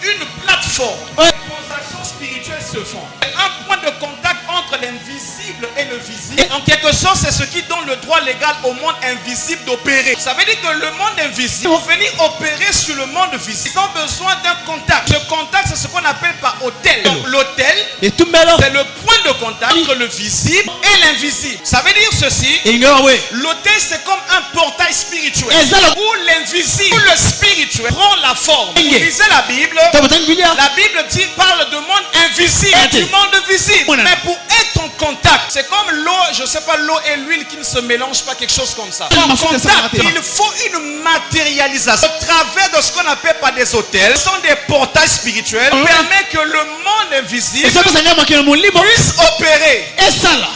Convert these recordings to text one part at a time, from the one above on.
une plateforme. Les transactions spirituelles se font. Un point de contact entre l'invisible et le visible. Et en quelque sorte, c'est ce qui donne le droit légal au monde invisible d'opérer. Ça veut dire que le monde invisible, pour venir opérer sur le monde visible, ils ont besoin d'un contact. Le contact, c'est ce qu'on appelle par hôtel. Donc l'hôtel, c'est le point de contact entre le visible et l'invisible. Ça veut dire ceci. L'hôtel, c'est comme un portail spirituel où l'invisible, où le spirituel prend la forme. Vous lisez la Bible. La Bible parle de monde invisible et du monde visible. Mais pour être en contact, c'est comme l'eau, je ne sais pas, l'eau et l'huile qui ne se mélangent pas, quelque chose comme ça. En contact, il faut une matérialisation. Au travers de ce qu'on appelle par des hôtels, ce sont des portails spirituels qui permettent que le monde invisible puisse opérer.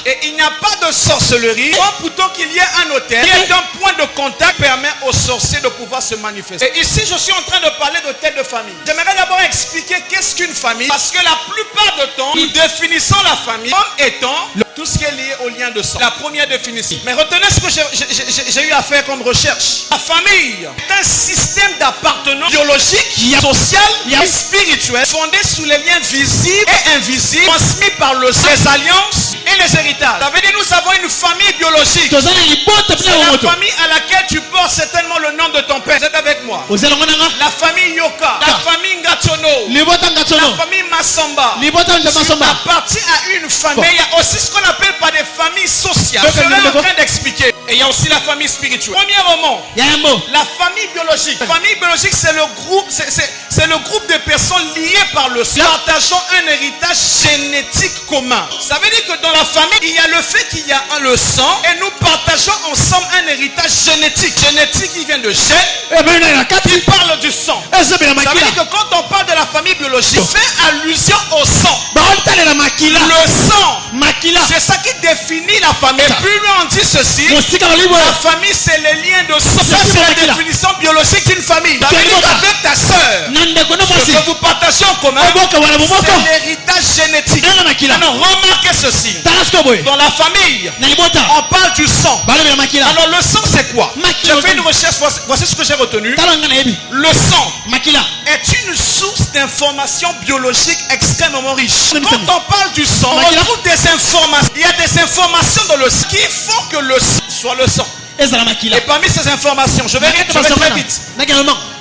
Et il n'y a pas de sorcellerie. Plutôt qu'il y ait un hôtel qui est un point de contact permet aux sorciers de pouvoir se manifester. Et ici, je suis en train de parler d'hôtel de famille. J'aimerais d'abord expliquer qu'est-ce qu'une famille. Parce que la plupart du temps, nous définissons la famille comme étant tout ce qui est lié au lien de sang. La première définition. Mais retenez ce que j'ai eu à faire comme recherche. La famille est un système d'appartenance biologique, social et spirituel fondé sur les liens visibles et invisibles transmis par le sang, les alliances et les héritages. Ça veut dire nous avons une famille biologique. C'est la famille à laquelle tu portes certainement le nom de ton père. Vous êtes avec moi? La famille Yoka, la famille Ngatono, la famille Massamba. Tu appartiens à une famille. Mais il y a aussi ce qu'on appelle par des familles sociales. Je serai en train d'expliquer. Et il y a aussi la famille spirituelle. Premièrement, la famille biologique. La famille biologique, c'est le groupe de personnes liées par le sang, partageant un héritage génétique commun. Ça veut dire que dans la famille, il y a le fait qu'il y a le sang et nous partageons ensemble un héritage génétique. Génétique qui vient de gènes, qui parle du sang. Ça veut dire que quand on parle de la famille biologique, on fait allusion au sang. Le sang, c'est ça qui définit la famille. Et plus loin on dit ceci, la famille c'est les liens de sang. Ça c'est la définition biologique d'une famille. Ça veut dire qu'avec ta soeur, ce que vous partagez en commun, c'est l'héritage génétique. Alors remarquez ceci. Dans la famille, on parle du sang. Alors le sang c'est quoi? J'ai fait une recherche, voici ce que j'ai retenu. Le sang est une source d'informations biologiques extrêmement riche. Quand on parle du sang, on retrouve des informations. Il y a des informations dans le sang qui font que le sang soit le sang. Et parmi ces informations, je vais très vite.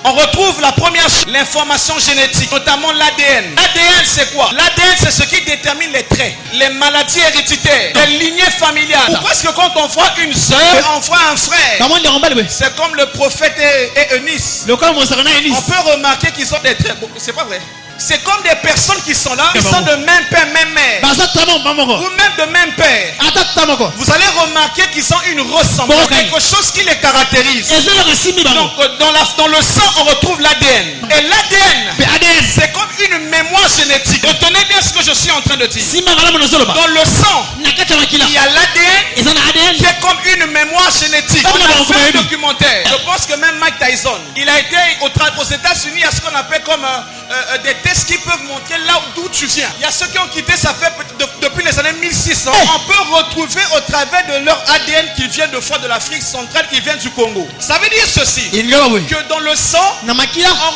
On retrouve la première chose, l'information génétique, notamment l'ADN. L'ADN c'est quoi? L'ADN c'est ce qui détermine les traits, les maladies héréditaires, les lignées familiales. Pourquoi est-ce que quand on voit une soeur, on voit un frère? C'est comme le prophète et Eunice. On peut remarquer qu'ils ont des traits. C'est pas vrai. C'est comme des personnes qui sont là, qui sont de même père, même mère, ou même de même père. Vous allez remarquer qu'ils ont une ressemblance, quelque chose qui les caractérise. Donc dans le sang on retrouve l'ADN. Et l'ADN c'est comme une mémoire génétique. Retenez bien ce que je suis en train de dire. Dans le sang il y a l'ADN qui est comme une mémoire génétique. On a fait un documentaire. Je pense que même Mike Tyson, il a été aux États-Unis à ce qu'on appelle comme des tests qui peuvent montrer là d'où tu viens. Il y a ceux qui ont quitté, ça fait depuis les années 1600. On peut retrouver au travers de leur ADN qu'ils viennent de fois de l'Afrique centrale, qu'ils viennent du Congo. Ça veut dire ceci, que dans le sang, on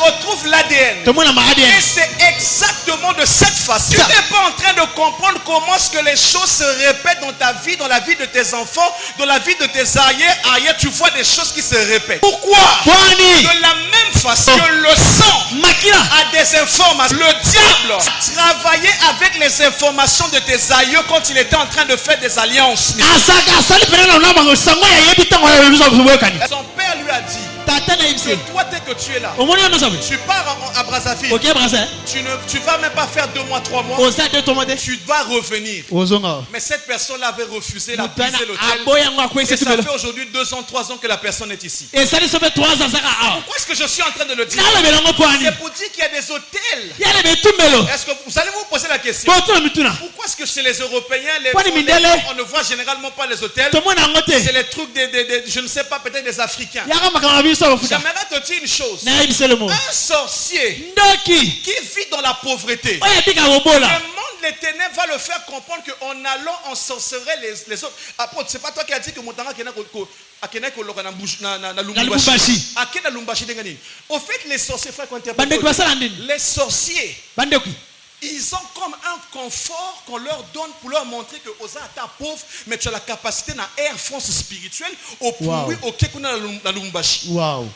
retrouve l'ADN. Et c'est exactement de cette façon. Tu n'es pas en train de comprendre comment est-ce que les choses se répètent dans ta vie, dans la vie de tes enfants, dans la vie de tes arrières, tu vois des choses qui se répètent. Pourquoi? De la même façon que le sang a des informations. Le diable travaillait avec les informations de tes aïeux quand il était en train de faire des alliances. Son père lui a dit que toi dès que tu es là, tu pars à Brazzaville, tu vas même pas faire 2 mois, 3 mois, tu vas revenir. Mais cette personne avait refusé, la brisé l'hôtel. Et ça fait aujourd'hui 2 ans, 3 ans que la personne est ici. Pourquoi est-ce que je suis en train de le dire? C'est pour dire qu'il y a des hôtels. Est-ce que vous allez vous poser la question? Pourquoi est-ce que chez les Européens, on ne voit généralement pas les hôtels? C'est les trucs je ne sais pas, peut-être des Africains. J'aimerais te dire une chose. Un sorcier qui vit dans la pauvreté, le monde les ténèbres va le faire comprendre qu'en allant ensorceler les autres. Apôtre, c'est pas toi qui as dit que mon tanga au fait, les sorciers, les sorciers, ils ont comme un confort qu'on leur donne pour leur montrer que Osa ta pauvre, mais tu as la capacité dans Air France spirituelle au point au Kekuna la Lumbashi. Wow.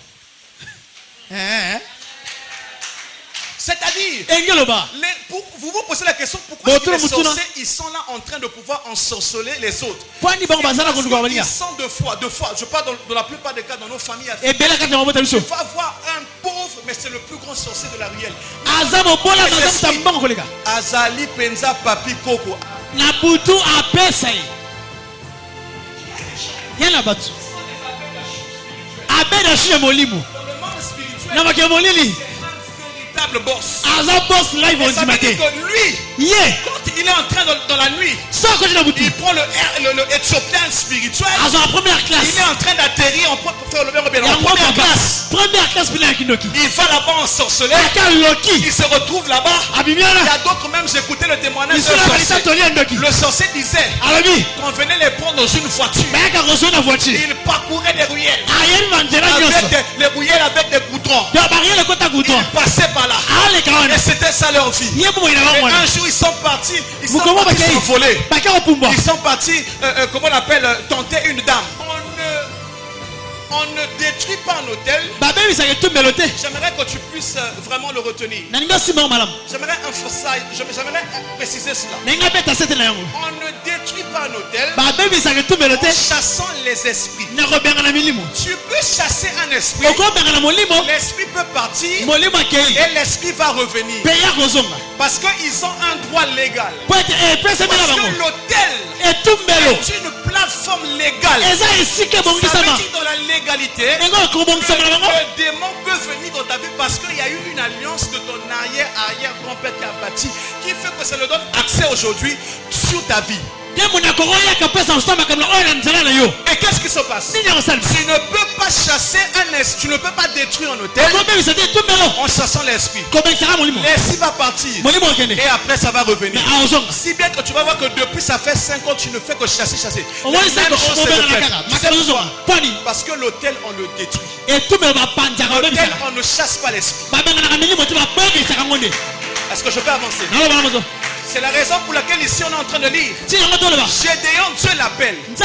C'est-à-dire, vous vous posez la question pourquoi les sorciers ils sont là en train de pouvoir ensorceler les autres. Ils sont de foi. Je parle dans la plupart des cas dans nos familles. Tu vas voir un pauvre, mais c'est le plus grand sorcier de la ruelle. Azali Penza Papi Koko. Nabutu apesa. Yana batu. Abeda shi molimo. Dans le monde spirituel. Na makemolili. Boss. Boss live on dit matin. Lui, quand il est en train dans la nuit, il prend le éthiopien spirituel. Il est en train d'atterrir en première classe. Il va là-bas en sorcellerie. Il se retrouve là-bas. Il y a d'autres même, j'écoutais le témoignage d'un sorcier. Le sorcier disait qu'on venait les prendre dans une voiture. Il parcourait des ruelles. Les ruelles avec des goudrons. Il passait par là. Et c'était ça leur vie. Et un jour ils sont partis. Ils sont volés. Ils sont partis, comment on appelle, tenter une dame. On ne détruit pas un hôtel. J'aimerais que tu puisses vraiment le retenir. J'aimerais préciser cela. On ne détruit pas un hôtel en chassant les esprits. Tu peux chasser un esprit. L'esprit peut partir et l'esprit va revenir. Parce qu'ils ont un droit légal. Parce que l'hôtel est une plateforme légale. Ça veut dire dans la légalité, le démon peut venir dans ta vie parce qu'il y a eu une alliance de ton arrière-grand-père qui a bâti, qui fait que ça le donne accès aujourd'hui sur ta vie. Et qu'est-ce qui se passe? Tu ne peux pas chasser un esprit, tu ne peux pas détruire un hôtel en chassant l'esprit. L'esprit va partir et après ça va revenir. Si bien que tu vas voir que depuis ça fait 5 ans tu ne fais que chasser. Parce que l'hôtel on le détruit. L'hôtel on ne chasse pas l'esprit. Est-ce que je peux avancer? C'est la raison pour laquelle ici on est en train de lire. Gédéon, Dieu l'appelle. Oh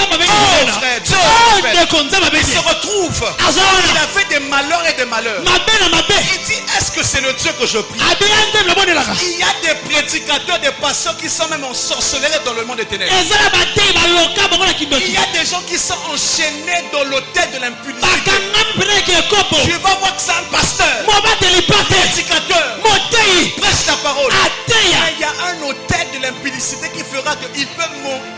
frère, Dieu l'appelle. Il se retrouve. Il a fait des malheurs et des malheurs. Il dit, est-ce que c'est le Dieu que je prie? Il y a des prédicateurs, des pasteurs qui sont même en sorcellerie dans le monde des ténèbres. Il y a des gens qui sont enchaînés dans l'hôtel de l'impudicité. Tu vas voir que c'est un pasteur, prédicateur, prêche la parole. Mais il y a un hôtel de l'impudicité qui fera qu'il peut monter.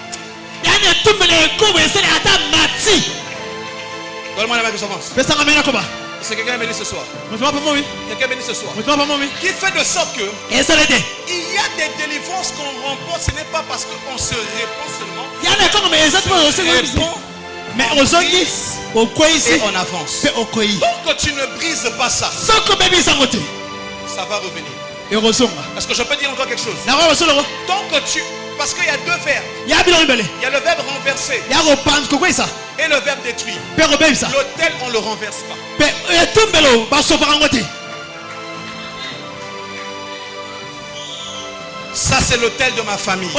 Donne-moi la main que j'avance. C'est quelqu'un béni ce soir. Quelqu'un béni ce soir. Qui fait de sorte que il y a des délivrances qu'on remporte. Ce n'est pas parce qu'on se répand seulement. Mais on prise et on avance. Donc tu ne brises pas ça. Ça va revenir. Est-ce que je peux dire encore quelque chose? Parce qu'il y a deux verbes. Il y a le verbe renverser et le verbe détruire. L'autel on ne le renverse pas. Ça c'est l'autel de ma famille.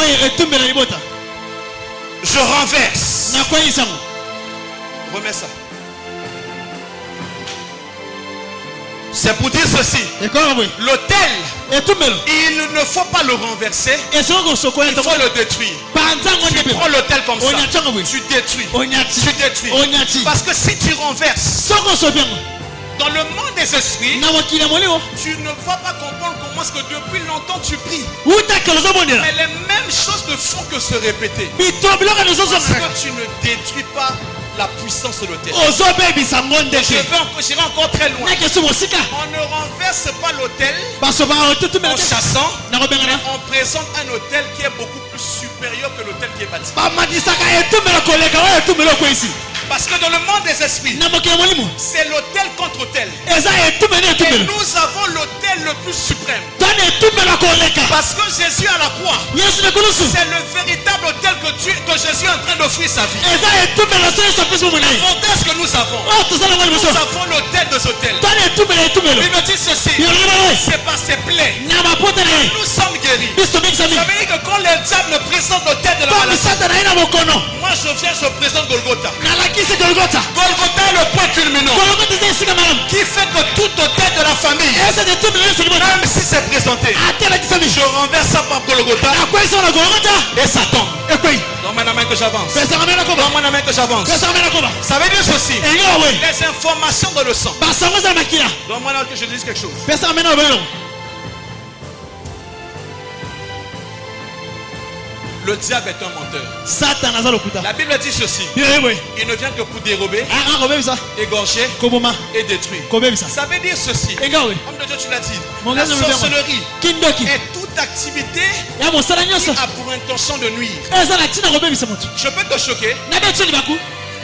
Je renverse. Remets ça. C'est pour dire ceci. L'autel, il ne faut pas le renverser. Il faut le détruire. Tu prends l'autel comme ça. Tu détruis. Parce que si tu renverses, dans le monde des esprits, tu ne vas pas comprendre comment est-ce que depuis longtemps tu pries. Mais les mêmes choses ne font que se répéter. Parce que tu ne détruis pas la puissance de l'autel. J'irai encore très loin. On ne renverse pas l'autel en chassant, mais on présente un autel qui est beaucoup plus supérieur que l'autel qui est bâti. Parce que dans le monde des esprits, na mokili ya molimo c'est l'autel contre autel. eza etumeli Et etumelo nous avons l'autel le plus suprême. tani etumelo koleka Parce que Jésus à la croix, yesu nekulusu c'est le véritable autel que Jésus est en train d'offrir sa vie. eza etumelo so yesu apesi bomo na ye Qu'est-ce que nous avons? oyo tozala ngo liboso Nous avons l'autel des autels. tani etumelo Il me dit ceci, yolingana ye c'est par ses plaies. na mapota na ye Nous sommes guéris. biso tobikisami Ça veut dire que quand le diable présente l'autel de la tomi maladie, satana ye na mokono moi je viens, je présente Golgotha. nalakisi golgota Golgotha est le point culminant golgota eza esika malamu qui fait que tout autel de la famille, eza etumelo nyonso liboso même si c'est présenté, ate alakisami je renverse ça par Golgotha akwei so na golgota et ça tombe. ekwei Donne-moi la main que j'avance. pesaka mena koba Donne-moi la main que j'avance. pesaka mena koba Ça veut dire ceci, enga we les informations dans le sang. basango eza na makila Donne-moi là que je dise quelque chose. pesaka mena obelelo Le diable est un menteur. satana aza lokuta La Bible dit ceci, yeboye il ne vient que pour dérober, aka kobebisa égorger koboma et détruire. kobebisa Ça veut dire ceci, enga we homme de Dieu tu l'as dit, Mon la gars, je veux bien, moi. sorcellerie kindoki est toute activité ya mosala qui nyonso a pour intention de nuire. eza na ntina kobebisa moto Je peux te choquer, nabeti libaku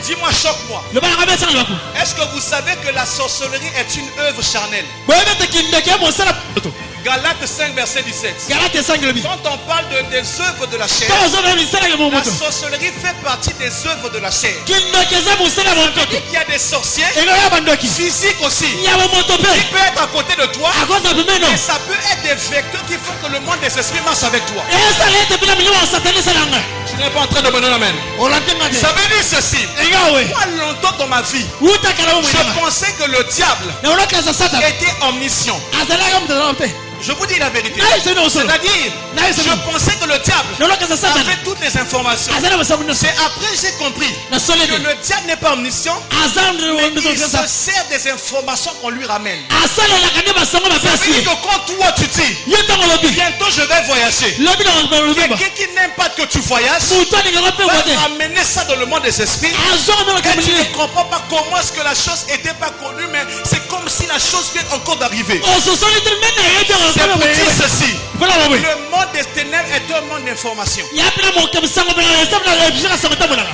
dis-moi choque-moi. loba nanga beti na libaku Est-ce que vous savez que la sorcellerie est une œuvre charnelle? boyebete kindoki ya mosala moto Galates 5 verset 17. galate esangelo bi Quand on parle des œuvres de la chair, to ozobela misala ya la moto sorcellerie fait partie des œuvres de la chair. kindoki eza mosala ya mototo Il y a des sorciers enga ya bandoki physiques aussi ya momoto qui pe peuvent être à côté de toi. akoza pemeno Et ça peut être des vecteurs qui font que le monde des esprits marche avec toi. esala ete mpena milimo ya satani esalanga Je n'ai pas en train de me donner la main. olakenga Ça te veut dire ceci. enga we Moi, longtemps dans ma vie, utakala bo je mwenanga pensais que le diable na olokasa satana était omniscient. azalaka mutazala te Je vous dis la vérité. naye soni osolo C'est-à-dire, naye je soni pensais que le diable na olokasa satana avait toutes les informations. azala bosabu nyonso C'est après j'ai compris na soli que ete le diable n'est pas omniscient, aza mais il ndozokesa se sert des informations qu'on lui ramène. asalelaka nde basango Ça veut bapesi dire que quand toi tu dis, ye ntango lobi bientôt je vais voyager, lobi na lobimba quelqu'un qui n'aime pas que tu voyages, moto alingaka mpe va kote amener ça dans le monde des esprits. azonga mpe Et tu makamili ne comprends pas comment est-ce que la chose n'était pas connue, mais c'est comme si la chose vient encore d'arriver. ososoli te mena C'est pour dire ceci. mpona babwe Le monde des ténèbres est un monde d'information. ya mpena mokamsango mpena esabna ebisaka sango tambolaka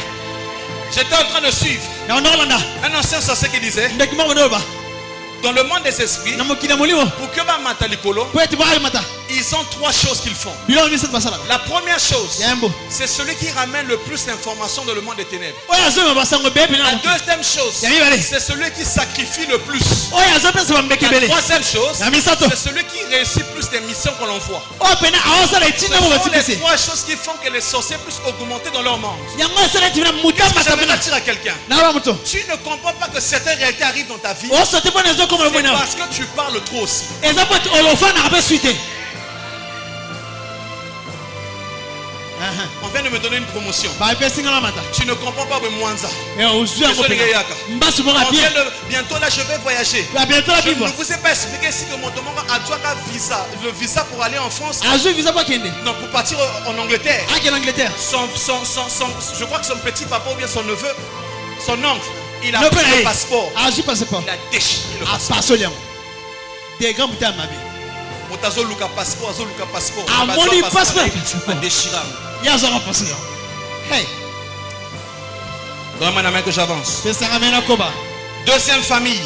J'étais en train de suivre na onakolanda un ancien sorcier qui disait, ndeki moko ndoyoba dans le monde des esprits, na mokili ya molimo pour que bamata likolo, po ete bokalemata ils ont trois choses qu'ils font. biloko misato basalaka La première chose, ya yambo c'est celui qui ramène le plus d'informations dans le monde des ténèbres. oyo azoyeba basango ebele La pena deuxième chose, Ya mibale. c'est celui qui sacrifie le plus. oyo azopesa bambeki La ebele troisième chose, ya misato c'est celui qui réussit plus des missions qu'on l'envoie. oyo pena aosala Ce etina mo sont les batipesi trois choses qui font que les sorciers puissent augmenter dans leur monde. yango esala eti pena Qu'est-ce que mutamata j'aimerais pena dire à quelqu'un? naoba moto Tu ne comprends pas que certaines réalités arrivent dans ta vie. osote mpona ezokomela C'est mwena parce que tu parles trop aussi. eza po ete olofanaka mpe sui te On vient de me donner une promotion. bapesinga na mata Tu ne comprends pas Mwanza. ozwi yango Désolé, pena Yaka. mbasi moko On vient apie de- Bientôt là, je vais voyager. bientôt la Je ne bibwa vous ai pas expliqué si que mon demande a droit à visa. Le visa pour aller en France. azwi visa po akende Non, pour partir en Angleterre. akende angleterre Je crois que son petit papa ou bien son neveu, son oncle, il a No pris pena le ye passeport. azwi passeport Il a déchiré le passeport. apasoli yango degra muta ya mabe Motazo Luka passeport, Azo Luka passeport. Ah, Bazwa moni passeport, passeport. il a déchiré. ye azwaka pasi yango hey Donne-moi la main que j'avance. pesaka mena koba Deuxième famille.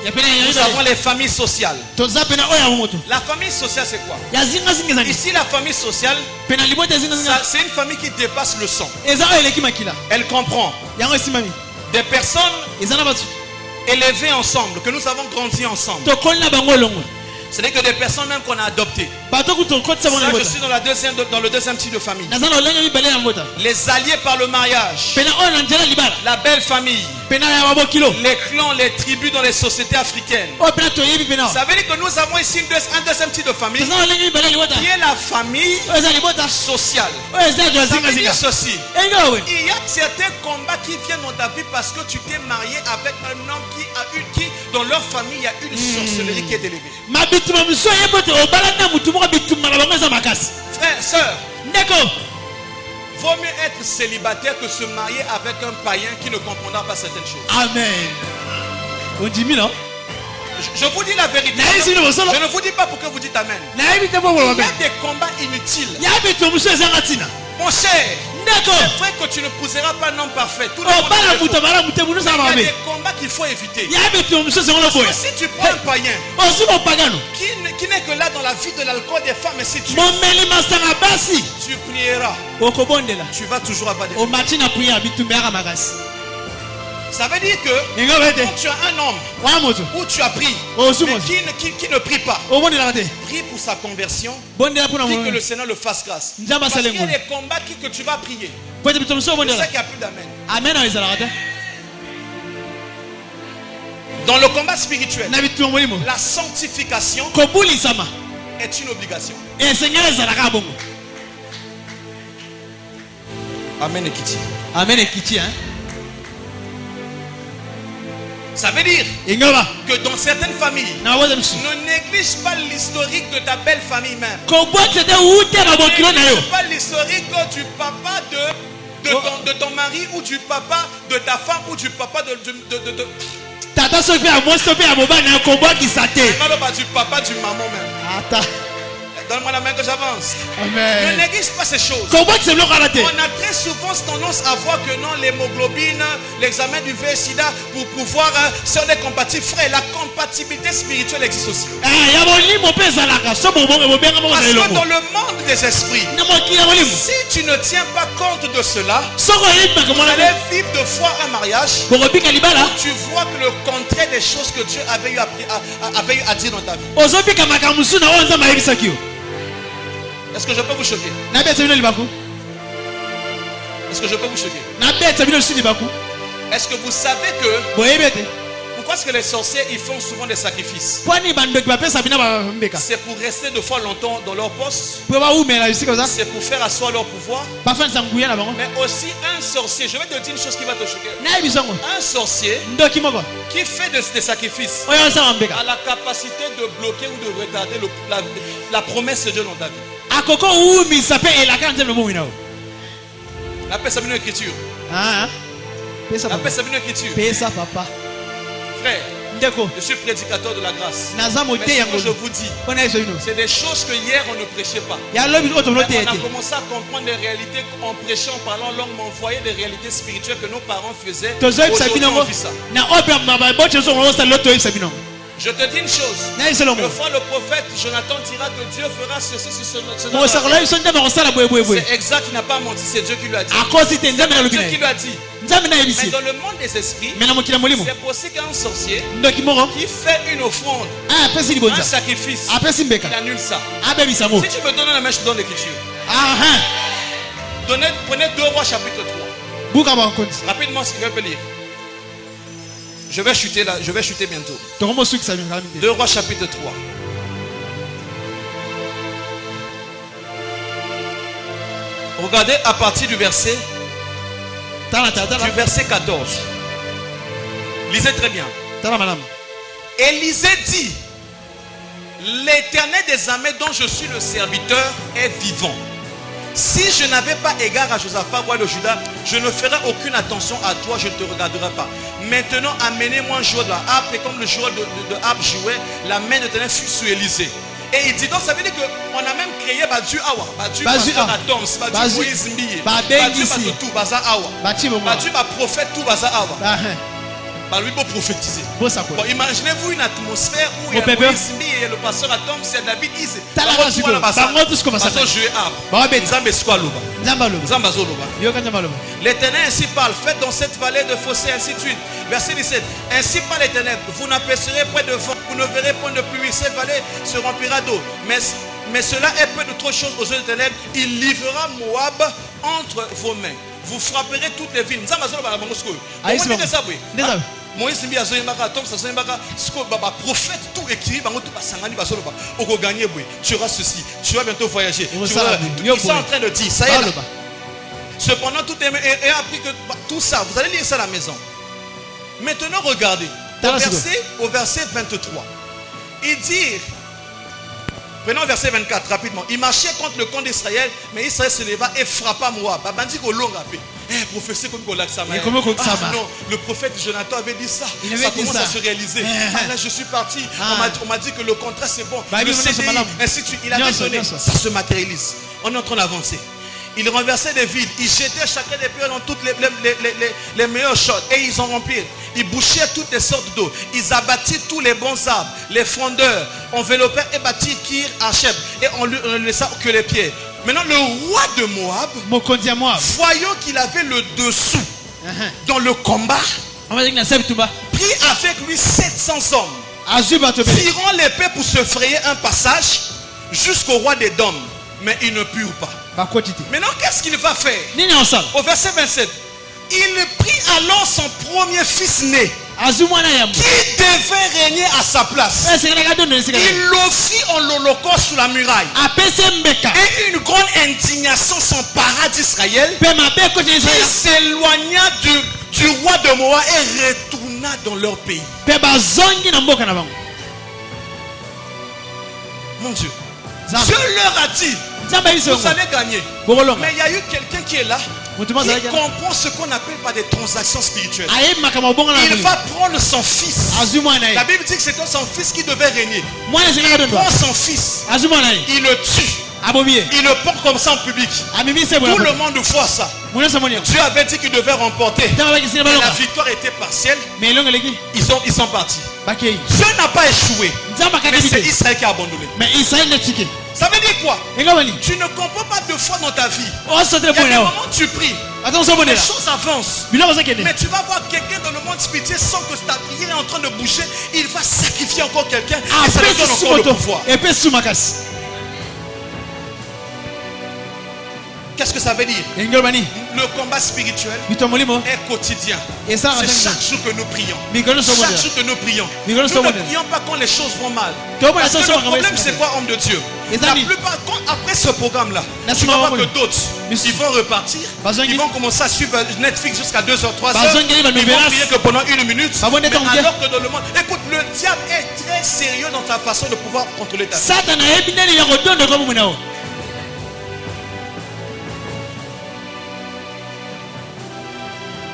ya pena Nous avons les familles sociales. toza pena oyo ya momoto La famille sociale, c'est quoi? ya zingazinga ezali Ici, la famille sociale, pena libota ya zingazinga c'est une famille qui dépasse le sang. eza oyo eleki makila Elle comprend yango esimami des personnes eza na bato élevées ensemble, que nous avons grandi ensemble. tokoli na bango elongo C'est-à-dire que des personnes même qu'on a adoptées. bato kutu okotisa bango Ça, na je libota suis dans le deuxième type de famille. naza na olenge mibale ya mbota Les alliés par le mariage, pena oyo na nzela libala la belle famille, pena ya babokilo les clans, les tribus dans les sociétés africaines. oyo pena toyebi pena Ça veut dire que nous avons ici un deuxième type de famille toza na olenge mibale ya libota qui est la famille oyo eza libota sociale. oyo eza ya Ça veut dire zingazinga ceci. enge owe Il y a certains combats qui viennent dans ta vie parce que tu t'es marié avec un homme qui dans leur famille, il y a une sorcellerie qui est élevée. mabituma miso ye bote obala na mutu moko bituma na bango eza makasi Frère, sœur, ndeko vaut mieux être célibataire que se marier avec un païen qui ne comprendra pas certaines choses. amen ondimi no Je vous dis la vérité. naye sino bosolo Je ne vous dis pas pour que vous dites Amen. nayebi te po Il y boloba a des combats inutiles. ya bituma miso ezanga ntina Mon cher, C'est vrai que tu ne pousseras pas un homme parfait. Tout le monde a des défauts. Il y a des combats qu'il faut éviter. Parce que si tu prends un païen qui n'est que là dans la vie de l'alcool des femmes, et si tu prieras, tu vas toujours avoir des défauts. Ça veut dire que quand tu as un homme où tu as prié, mais qui ne prie pas, prie pour sa conversion, prie que le Seigneur le fasse grâce. Parce qu'il y a des combats que tu vas prier. C'est ça qu'il n'y a plus d'amen. Dans le combat spirituel, la sanctification est une obligation. Amen et Kiti. Amen et Kiti, hein. Ça veut dire que dans certaines familles, ne néglige pas l'historique de ta belle famille même. Ne néglige pas l'historique du papa de ton mari ou du papa de ta femme ou du papa de Tata Sophie a moi stoppé à Boba dans un combat qui s'attend. Du papa du maman même. Attends. Donne-moi la main que j'avance. Amen. Ne néglige pas ces choses. Combat qui se bloque à la tête. On a très souvent tendance à voir que non, l'hémoglobine, l'examen du VIH/SIDA pour pouvoir si on est compatible. Frère, la compatibilité spirituelle existe aussi. Parce que dans le monde des esprits, si tu ne tiens pas compte de cela, vous allez vivre de foi un mariage où tu vois que le contraire des choses que Dieu avait eu à dire dans ta vie. Est-ce que je peux vous choquer? Est-ce que je peux vous choquer? Est-ce que vous savez que pourquoi est-ce que les sorciers ils font souvent des sacrifices? C'est pour rester de fois longtemps dans leur poste. C'est pour faire asseoir leur pouvoir. Mais aussi un sorcier, je vais te dire une chose qui va te choquer. Un sorcier qui fait des sacrifices a la capacité de bloquer ou de retarder la promesse de Dieu dans ta vie. Appelle ça une écriture. Appelle ça une écriture. Frère, je suis prédicateur de la grâce. Mais ce que je vous dis, c'est des choses que hier on ne prêchait pas. Mais on a commencé à comprendre les réalités en prêchant, en parlant langue, mais on voyait des réalités spirituelles que nos parents faisaient. Aujourd'hui, on vit ça. Je te dis une chose. Une fois le prophète Jonathan dira que Dieu fera ceci, c'est exact, il n'a pas menti, c'est Dieu qui lui a dit. C'est Dieu qui lui a dit. Mais dans le monde des esprits, c'est possible qu'un sorcier qui fait une offrande, un sacrifice, il annule ça. Si tu me donnes la main, je te donne l'écriture. Prenez 2 Rois chapitre 3. Rapidement, si quelqu'un peut lire. Je vais chuter là, je vais chuter bientôt. 2 Rois chapitre 3. Regardez à partir du verset 14. Lisez très bien. Élisée dit: l'Éternel des armées dont je suis le serviteur est vivant. Si je n'avais pas égard à Josaphat, roi de Juda, je ne ferais aucune attention à toi, je ne te regarderai pas. Maintenant, amenez-moi un joueur de la harpe. Et comme le joueur de harpe jouait, la main de l'Éternel fut sur Élisée. Et il dit, donc ça veut dire qu'on a même créé Badu Awa, Badu Pasteur Atoms, Badu Moïse Mbiye, Badu tout Baza Awa, Badu prophète tout Baza Awa. Lui pour prophétiser. Bon, imaginez-vous une atmosphère où il y a Moïse Mbiye et le pasteur Atoms, c'est David Ise. L'Éternel ainsi parle, faites dans cette vallée de fossés, ainsi de suite. Verset 17. Ainsi parle l'Éternel, vous n'apercevrez point de vent, vous ne verrez point de pluie, cette vallée se remplira d'eau. Mais cela est peu d'autres choses aux yeux de l'Éternel. Il livrera Moab entre vos mains. Vous frapperez toutes les villes. Moïse Mbiye azoyembaka Atoms azoyembaka siko baba prophète tout écrit bango tout basangani basoloba oko gagner boy tu auras ceci tu vas bientôt voyager ils sont en train de dire ça y est là. Cependant tout est appris que tout ça vous allez lire ça à la maison. Maintenant regardez au verset 23 il dit, prenons verset 24 rapidement, il marchait contre le camp d'Israël, mais Israël se leva et frappa Moab. Prophétie comme non, le prophète Jonathan avait dit ça. Ça commence à se réaliser. Là je suis parti. On m'a dit que le contrat c'est bon. Le CDI, ainsi de suite. Il avait donné. Ça se matérialise. On est en train d'avancer. Ils renversaient des villes. Ils jetaient chacun des pierres dans toutes les meilleures choses. Et ils ont rempli. Ils bouchaient toutes les sortes d'eau. Ils abattirent tous les bons arbres. Les frondeurs. Enveloppèrent et bâtirent Kir Hacheb. Et on ne laissa que les pieds. Maintenant, le roi de Moab, voyant qu'il avait le dessous dans le combat, prit avec lui 700 hommes, tirant l'épée pour se frayer un passage jusqu'au roi des Dômes. Mais ils ne purent pas. Maintenant, qu'est-ce qu'il va faire? Au verset 27, il prit alors son premier fils né, qui devait régner à sa place. Il l'offrit en l'holocauste sous la muraille. Et une grande indignation s'empara d'Israël. Il s'éloigna du roi de Moab et retourna dans leur pays. Mon Dieu, Dieu leur a dit, vous allez gagner. Mais il y a eu quelqu'un qui est là, qui comprend ce qu'on appelle par des transactions spirituelles. Il va prendre son fils. La Bible dit que c'était son fils qui devait régner. Il prend son fils, il le tue, il le porte comme ça en public. Tout le monde voit ça. Dieu avait dit qu'il devait remporter. Et la victoire était partielle. Ils sont partis. Dieu n'a pas échoué, mais c'est Israël qui a abandonné. Ça veut dire quoi? Tu ne comprends pas deux fois dans ta vie. Il y a des moments où tu pries, les choses avancent. Mais tu vas voir quelqu'un dans le monde spirituel sans que ta prière est en train de bouger. Il va sacrifier encore quelqu'un et ça lui donne encore le pouvoir. Qu'est-ce que ça veut dire? Le combat spirituel est quotidien. C'est chaque jour que nous prions. Chaque jour que nous prions. Nous ne prions pas quand les choses vont mal. Parce que le problème, c'est quoi, homme de Dieu? La plupart, après ce programme-là, tu vas voir que d'autres, ils vont repartir. Ils vont commencer à suivre Netflix jusqu'à 2h, 3h. Ils vont prier que pendant 1 minute. Mais alors que dans le monde, écoute, le diable est très sérieux dans ta façon de pouvoir contrôler ta vie.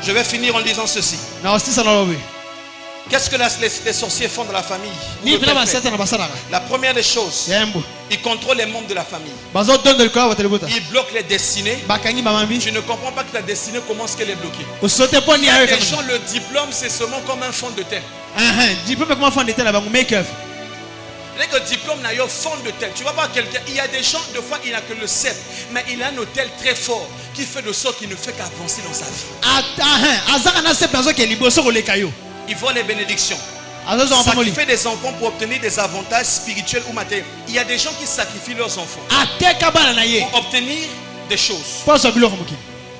Je vais finir en disant ceci. Qu'est-ce que les sorciers font dans la famille? La première des choses, ils contrôlent les membres de la famille. Ils bloquent les destinées. Tu ne comprends pas que ta destinée commence qu'elle est bloquée. Les gens, le diplôme, c'est seulement comme un fond de terre. Dès que le diplôme n'a pas fond de tel, tu vas voir quelqu'un, il y a des gens, de fois il n'a que le CEP, mais il a un hôtel très fort qui fait de sorte qu'il ne fait qu'avancer dans sa vie. Il voit les bénédictions. Sacrifier des enfants pour obtenir des avantages spirituels ou matériels. Il y a des gens qui sacrifient leurs enfants pour obtenir des choses.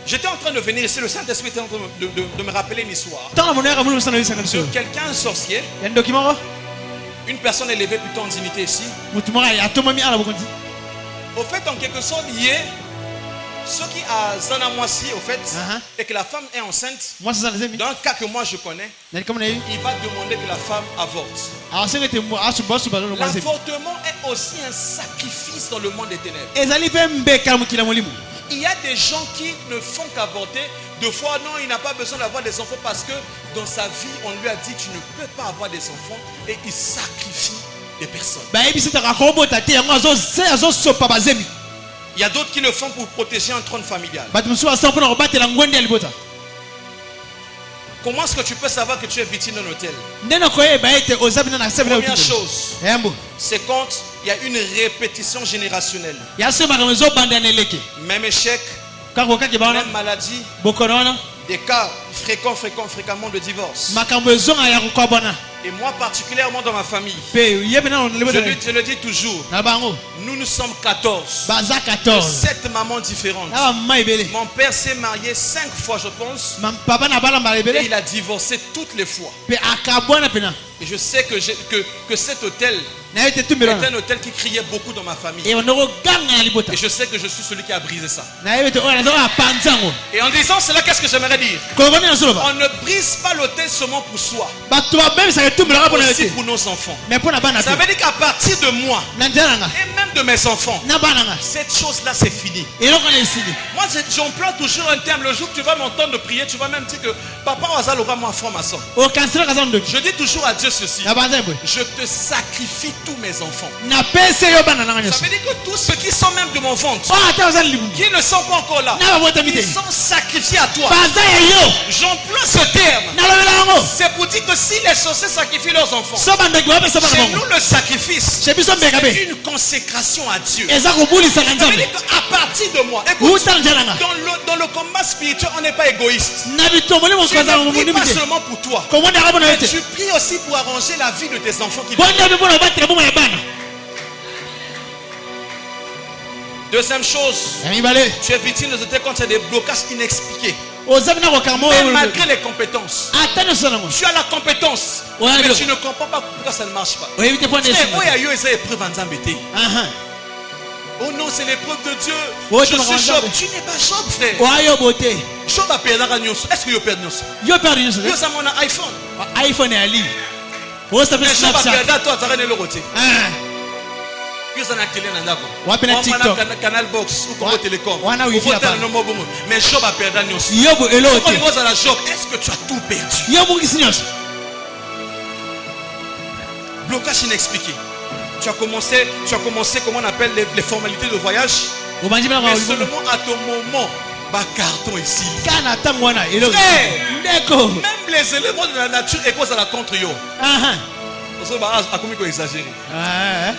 J'étais en train de venir ici, le Saint-Esprit était en train de me rappeler une histoire. Quelqu'un, un sorcier. Une personne est élevée plutôt en dignité ici. Au fait, en quelque sorte, il y a ceux qui a Zanamoisi, au fait, et que la femme est enceinte. Dans le cas que moi je connais, il va demander que la femme avorte. L'avortement est aussi un sacrifice dans le monde des ténèbres. Il y a des gens qui ne font qu'avorter. Deux fois, non, il n'a pas besoin d'avoir des enfants parce que dans sa vie, on lui a dit tu ne peux pas avoir des enfants et il sacrifie des personnes. Il y a d'autres qui le font pour protéger un trône familial. Comment est-ce que tu peux savoir que tu es victime d'un hôtel? Première chose, c'est quand il y a une répétition générationnelle. Même échec, même maladie, des cas fréquemment de divorce. Et moi particulièrement dans ma famille, je le dis toujours, nous sommes 14. 7 mamans différentes. Mon père s'est marié 5 fois je pense. Et il a divorcé toutes les fois. Et je sais que cet hôtel est un hôtel qui criait beaucoup dans ma famille. Et je sais que je suis celui qui a brisé ça. Et en disant cela, qu'est-ce que j'aimerais dire? On ne brise pas l'hôtel seulement pour soi, aussi pour nos enfants. Ça veut dire qu'à partir de moi, et même de mes enfants. na bana nga Cette chose-là, c'est fini. eloko na esili Moi, j'emploie toujours un terme. Le jour que tu vas m'entendre prier, tu vas même dire que Papa Wazal aura moi franc-maçon. okansela kaza ndoki Je dis toujours à Dieu ceci. na banza boy Je te sacrifie tous mes enfants. na pese yo bana nanga Ça nyoso veut dire que tous ceux qui sont même de mon ventre, o ata ozali libumu qui ne sont pas encore là, na babotami te ils sont sacrifiés à toi. baza ya yo J'emploie ce terme. nalobela yango C'est pour dire que si les sorciers sacrifient leurs enfants, so bandoki bapesa bana chez bango nous le sacrifice, chez biso mbeka c'est be une consécration à Dieu. eza kobulisaka Ça veut nzambe dire qu'à partir de moi, écoute, uta njalanga dans le combat spirituel, on n'est pas égoïste. na bitomboli Tu mokozala ne pries momoni pas mite seulement pour toi, komondaka bona yo mais te tu pries aussi pour arranger la vie de tes enfants qui viennent. bondabi mpona kobatela bomo ya bana Deuxième chose, ya mibale tu es victime de ce quand tu as des blocages inexpliqués. ozabi na kokanga Même mo malgré les compétences. ata nyonso nango Tu as la compétence, Ouais, mais mais tu ne comprends pas pourquoi ça ne marche pas. oyebi te mpo Frère, ndesi oyo ayo eza épreuve en Zambété. aha Oh non, c'est l'épreuve de Dieu. Ouais, Je tu suis me Job. rends Tu n'es pas Job, frère. oayo bote Job a perdu la nyonso. Est-ce que tu perds nyonso? yo perde nyonso Yo ça mon iPhone. iphone ya li osape Mais Job a snapchat perdu toi, tu as le côté. Ah, Yo ça na télé nandako. Wapi na TikTok. Canal Box ou Congo Télécom. Wana wifi Au hapa. no bongo. Mais Job a perdu nyonso. yo bo elo Quand te il va à la Job, est-ce que tu as tout perdu? yo bongisi nyonso Blocage inexpliqué. Tu as commencé, comment on appelle les formalités de voyage. obandi bana Mais kwa seulement à ton moment, bas carton ici. kana ntango wana elo Frère, ndeko même les éléments de la nature et cause à la contre yo. aha Parce que a commis qu'on exagéré. ah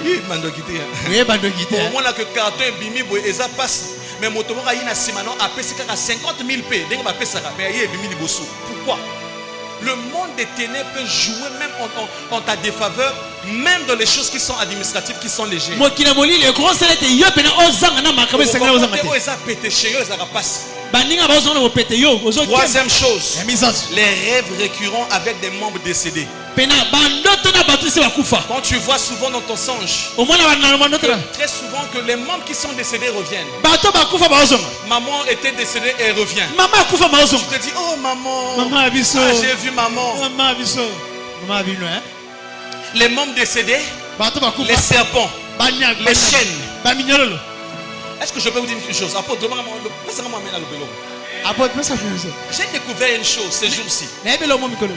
Il m'a quitté. oyeba ndoki te Au moment là que carton est bimi, et ça passe. Mais mon tomo a une simano a payé 50 000 p. Dès qu'on va payer ça, mais il est bimi liboso. Pourquoi? Le monde des ténèbres peut jouer même en ta défaveur, même dans les choses qui sont administratives, qui sont légères. mokili molili ekokosala ete yo pene ozanga na makambo esengeli ozanga te baninga bazozanga na bopete yo ozokema Troisième chose, ya misanso les rêves récurrents avec des membres décédés. pena bandoto na bato esi bakufa Quand tu vois souvent dans ton songe, omona bana na bandoto na très souvent que les membres qui sont décédés reviennent. bato bakufa bazozonga Maman était décédée et elle revient. mama akufa bazozonga Tu te dis, oh maman, mama ya biso ah, j'ai vu maman. mama ya biso mama ya bino Les membres décédés, bato les bakufa serpents, banyaga les chaînes. baminyololo Est-ce que je peux vous dire une chose? apote pesa fiso J'ai découvert une chose ces jours-ci. nayebela omo mikolo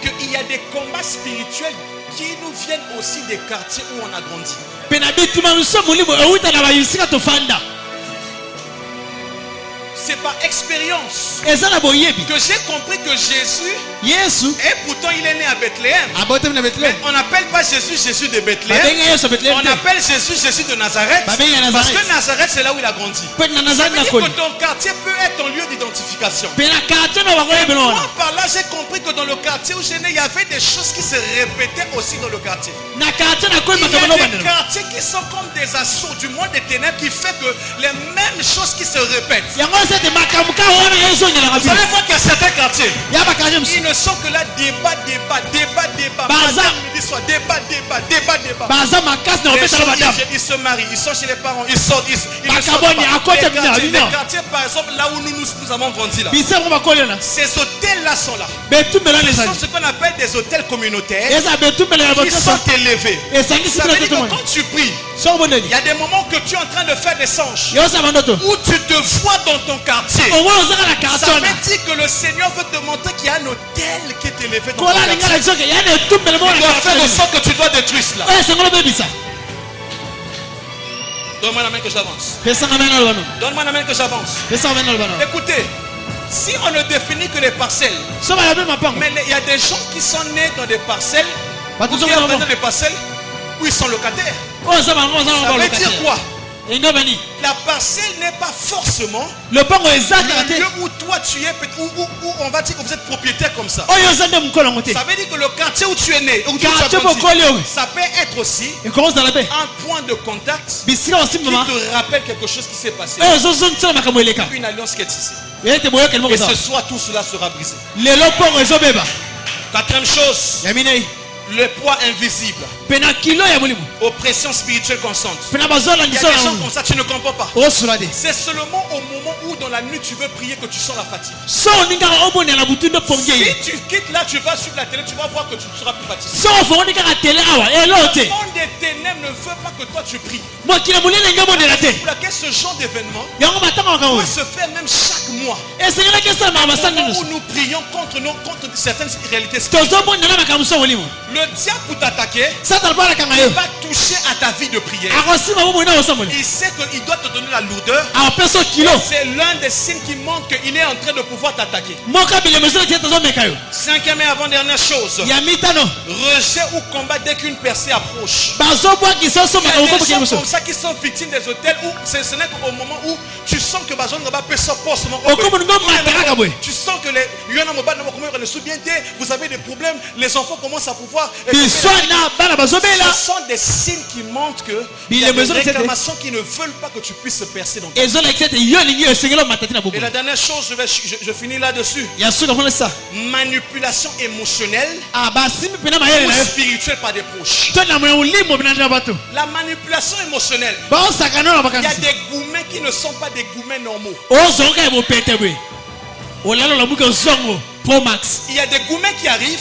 Qu'il y a des combats spirituels qui nous viennent aussi des quartiers où on a grandi. pena bituma biso molimo euta na bayisika tofanda C'est par expérience eza na boyebi que j'ai compris que Jésus, yesu et pourtant il est né à Bethléem. abotami na Mais betlehem on n'appelle pas Jésus Jésus de Bethléem. babenga yesu ya betlehem On te appelle Jésus Jésus de Nazareth. babenga ya Parce nazareth que Nazareth, c'est là où il a grandi. mpe na Ça nazareth veut dire nakoli que ton quartier peut être ton lieu d'identification. pena karte na bango yebela wana Moi, par là, j'ai compris que dans le quartier où j'ai né, il y avait des choses qui se répétaient aussi dans le quartier. na karte nakoli Il y makambo na a des obandela quartiers qui sont comme des assauts du monde des ténèbres qui fait que les mêmes choses qui se répètent. yango sete makambo ka wana ezonyelaka Vous bino allez voir qu'il y a certains quartiers, ya bakarte mosusu ils ne sont que là, débat. Baza. Matin, midi, soir, débat. baza makasi na Les kobetala gens, badamu ils se marient, ils sont chez les parents, ils sortent, ils ne sortent Bakaboni, à côté pas. de Mina, Les Mina. quartiers, par exemple, là où nous avons grandi là. bisa ngo bakoli wana Ces hôtels-là sont là. betumbelo wana Ce sont ezali ce qu'on appelle des hôtels communautaires eza betumbelo ya qui botoso sont élevés. esangisi Ça bino veut dire que totomoni quand tu pries, soko bondeli il y a des moments que tu es en train de faire des songes yosa bandoto où tu te vois dans ton quartier. omona ozanga na karte Ça wana veut dire que le Seigneur veut te montrer qu'il y a un hôtel qui est élevé dans ton kola linga quartier. na biso ke ya na etumbelo mo Il doit faire en na sorte que tu dois détruire cela. oyo esengolo bebisa Donne-moi la main que j'avance. pesanga mena lobano Donne-moi la main que j'avance. pesanga mena lobano Écoutez, si on ne définit que les parcelles, so balabe mapango mais il y a des gens qui sont nés dans des parcelles, bato ou qui zongana sont bango dans des parcelles où ils sont locataires. oyo eza bango ozanga Ça bango veut dire quoi? engo bani La parcelle n'est pas forcément lopango ezaka le te lieu où toi tu es, où on va dire que vous êtes propriétaire comme ça. oyo oza nde mokolo yango te Ça veut dire que le quartier où tu es né, où tu as quartier grandi, bokoli oyo ça peut être aussi ekozala be un point de contact bisika qui osimama te rappelle quelque chose qui s'est passé. oyo ozozongisela makambo eleka Une alliance qui est ici. ete boyokeli moko Et ce ezala soir, tout cela sera brisé. lelo mpongo ezobeba Quatrième chose, ya minei Le poids invisible. Oppression spirituelle constante. Il y a des gens comme ça, tu ne comprends pas. C'est seulement au moment où dans la nuit tu veux prier que tu sens la fatigue. Si tu quittes là, tu vas sur la télé, tu vas voir que tu seras plus fatigué. Le monde des ténèbres ne veut pas que toi tu pries. Pour laquelle ce genre d'événement peut se faire même chaque mois. Au moment où nous prions contre certaines réalités spirituelles. Le diable pour t'attaquer, il va toucher à ta vie de prière. Il sait qu'il doit te donner la lourdeur. C'est l'un des signes qui montre qu'il est en train de pouvoir t'attaquer. Cinquième et avant-dernière chose. Rejet ou combat dès qu'une percée approche. Il y a des gens comme ça qui sont victimes des hôtels où ce n'est qu'au moment où tu sens que vous avez des problèmes, les enfants commencent à pouvoir. Ce sont des signes qui montrent que il y a des réclamations qui ne veulent pas que tu puisses percer dans ta vie. Et la dernière chose, je finis là-dessus. Manipulation émotionnelle ou spirituelle par des proches. La manipulation émotionnelle. Il y a des gourmets qui ne sont pas des gourmets normaux. Il y a des gourmets qui arrivent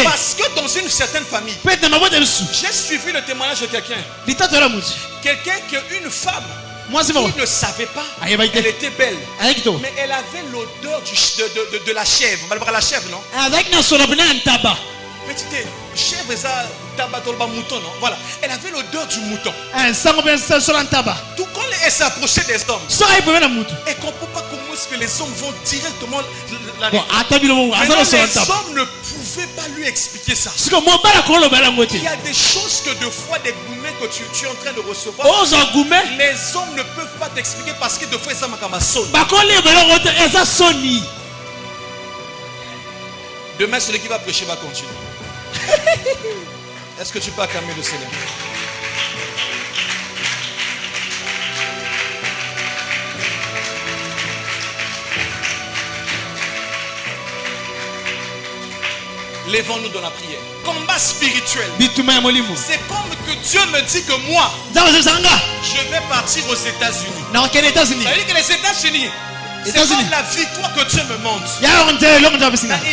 parce que dans une certaine famille, j'ai suivi le témoignage de quelqu'un qu'une femme qui ne savait pas, elle était belle, mais elle avait l'odeur de la chèvre. La chèvre, non? Petite chèvre, ça mouton, non? Voilà, elle avait l'odeur du mouton. Tout quand elle s'approchait des hommes, elle ne comprend pas comment est-ce que les hommes vont directement la les hommes ne pouvaient pas lui expliquer ça. Il y a des choses que deux fois des gourmets que tu es en train de recevoir, les hommes ne peuvent pas t'expliquer parce que deux fois ça m'a sonné. Demain celui qui va prêcher va continuer. Est-ce que tu peux acclamer le Seigneur? Lèvons-nous dans la prière. Combat spirituel. C'est comme que Dieu me dit que moi, je vais partir aux États-Unis. Ça veut dire que les États-Unis, c'est comme la victoire que Dieu me montre. Il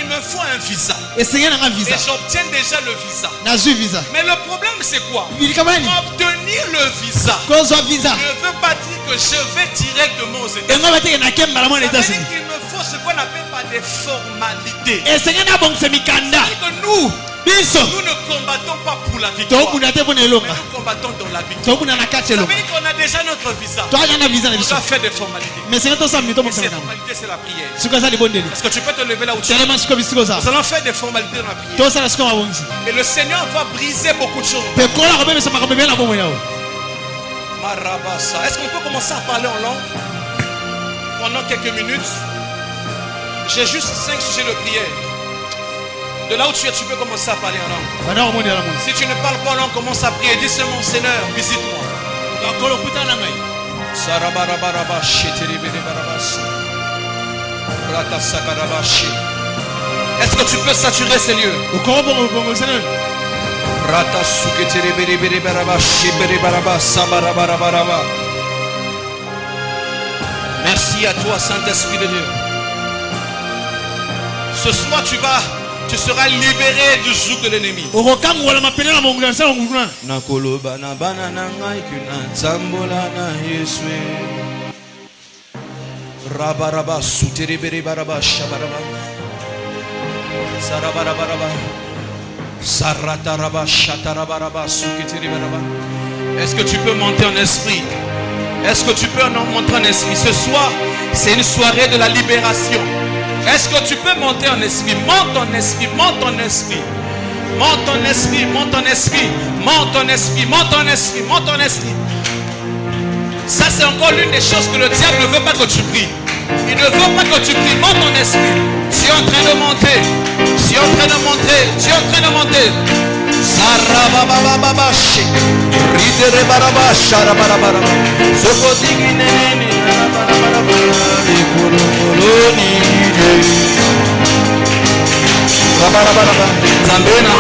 me faut un visa. Et j'obtiens déjà le visa. Mais le problème c'est quoi? Obtenir le visa ne veut pas dire que je vais directement aux États-Unis. Ça veut dire qu'il me faut ce qu'on appelle pas des formalités. C'est-à-dire que nous ne combattons pas pour la victoire, mais nous combattons dans la victoire. Ça veut dire qu'on a déjà notre visa. On doit faire des formalités. Et ces formalités, c'est la prière. Est-ce que tu peux te lever là où tu es? Nous allons faire des formalités dans la prière. Et le Seigneur va briser beaucoup de choses. Est-ce qu'on peut commencer à parler en langue pendant quelques minutes? J'ai juste 5 sujets de prière. De là où tu es, tu peux commencer à parler en langue. Si tu ne parles pas en langue, commence à prier. Dis seulement, Seigneur, visite-moi. Est-ce que tu peux saturer ces lieux? Merci à toi, Saint-Esprit de Dieu. Ce soir, tu seras libéré du joug de l'ennemi. Est-ce que tu peux monter en esprit? Est-ce que tu peux monter en esprit? Ce soir, c'est une soirée de la libération. Est-ce que tu peux monter en esprit? Monte en esprit, monte en esprit. Monte en esprit, monte en esprit. Monte en esprit, monte en esprit, monte en esprit. Ça c'est encore l'une des choses que le diable ne veut pas que tu pries. Il ne veut pas que tu pries. Monte en esprit. Tu es en train de monter. Tu es en train de monter. Tu es en train de monter. Sarababababashi. Ridere baraba sharabarabara. Sokotigi neneni barabarabara. Ikoloni. Rabarabara. Zambena.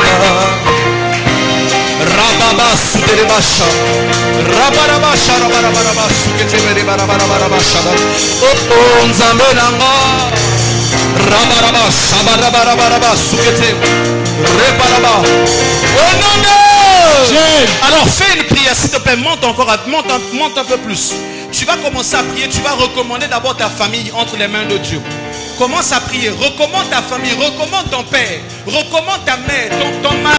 Alors fais une prière, s'il te plaît, monte un peu plus. Tu vas commencer à prier, tu vas recommander d'abord ta famille entre les mains de Dieu. Commence à prier, recommande ta famille, recommande ton père, recommande ta mère, ton mari.